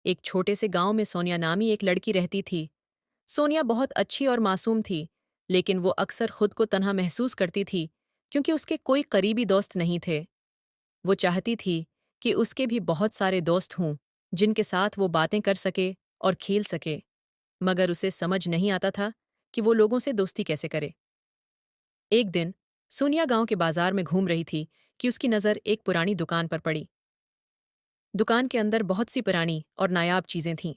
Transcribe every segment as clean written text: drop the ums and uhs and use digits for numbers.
एक छोटे से गांव में सोनिया नामी एक लड़की रहती थी। सोनिया बहुत अच्छी और मासूम थी, लेकिन वो अक्सर खुद को तन्हा महसूस करती थी क्योंकि उसके कोई करीबी दोस्त नहीं थे। वो चाहती थी कि उसके भी बहुत सारे दोस्त हों, जिनके साथ वो बातें कर सके और खेल सके, मगर उसे समझ नहीं आता था कि वो लोगों से दोस्ती कैसे करे। एक दिन सोनिया गांव के बाजार में घूम रही थी कि उसकी नज़र एक पुरानी दुकान पर पड़ी। दुकान के अंदर बहुत सी पुरानी और नायाब चीजें थीं।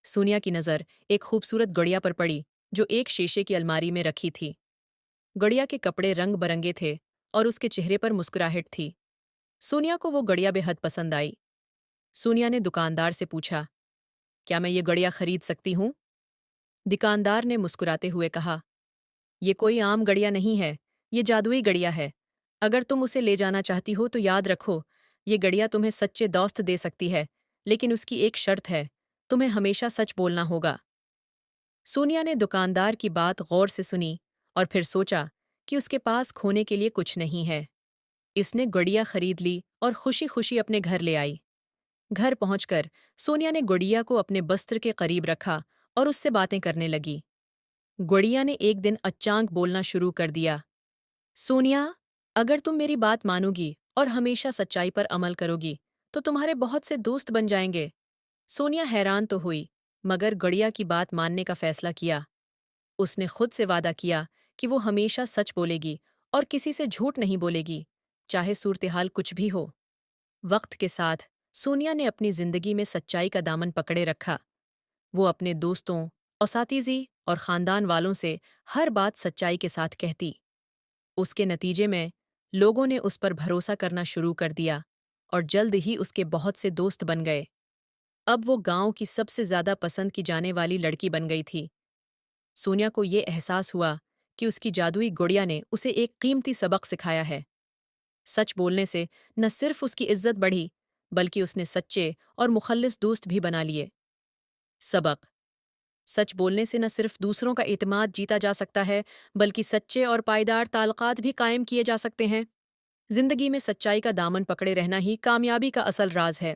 सोनिया की नज़र एक खूबसूरत गड़िया पर पड़ी, जो एक शीशे की अलमारी में रखी थी। गड़िया के कपड़े रंग बरंगे थे और उसके चेहरे पर मुस्कुराहट थी। सोनिया को वो गड़िया बेहद पसंद आई। सोनिया ने दुकानदार से पूछा, क्या मैं ये गड़िया खरीद सकती हूँ? दुकानदार ने मुस्कुराते हुए कहा, ये कोई आम गड़िया नहीं है, ये जादुई गड़िया है। अगर तुम उसे ले जाना चाहती हो तो याद रखो, ये गड़िया तुम्हें सच्चे दोस्त दे सकती है, लेकिन उसकी एक शर्त है, तुम्हें हमेशा सच बोलना होगा। सोनिया ने दुकानदार की बात गौर से सुनी और फिर सोचा कि उसके पास खोने के लिए कुछ नहीं है। इसने गुड़िया खरीद ली और खुशी खुशी अपने घर ले आई। घर पहुंचकर सोनिया ने गुड़िया को अपने बस्त्र के करीब रखा और उससे बातें करने लगी। गुड़िया ने एक दिन अचानक बोलना शुरू कर दिया, सोनिया, अगर तुम मेरी बात मानोगी और हमेशा सच्चाई पर अमल करोगी, तो तुम्हारे बहुत से दोस्त बन जाएंगे। सोनिया हैरान तो हुई, मगर गुड़िया की बात मानने का फैसला किया। उसने खुद से वादा किया कि वो हमेशा सच बोलेगी और किसी से झूठ नहीं बोलेगी, चाहे सूरत-ए-हाल कुछ भी हो। वक्त के साथ सोनिया ने अपनी जिंदगी में सच्चाई का दामन पकड़े रखा। वो अपने दोस्तों, असातीज़ी और खानदान वालों से हर बात सच्चाई के साथ कहती। उसके नतीजे में लोगों ने उस पर भरोसा करना शुरू कर दिया और जल्द ही उसके बहुत से दोस्त बन गए। अब वो गांव की सबसे ज्यादा पसंद की जाने वाली लड़की बन गई थी। सोनिया को ये एहसास हुआ कि उसकी जादुई गुड़िया ने उसे एक कीमती सबक सिखाया है। सच बोलने से न सिर्फ उसकी इज्जत बढ़ी, बल्कि उसने सच्चे और मुखल्लिस दोस्त भी बना लिए। सबक: सच बोलने से न सिर्फ दूसरों का एतमाद जीता जा सकता है, बल्कि सच्चे और पायदार ताल्लुकात भी कायम किए जा सकते हैं। जिंदगी में सच्चाई का दामन पकड़े रहना ही कामयाबी का असल राज है।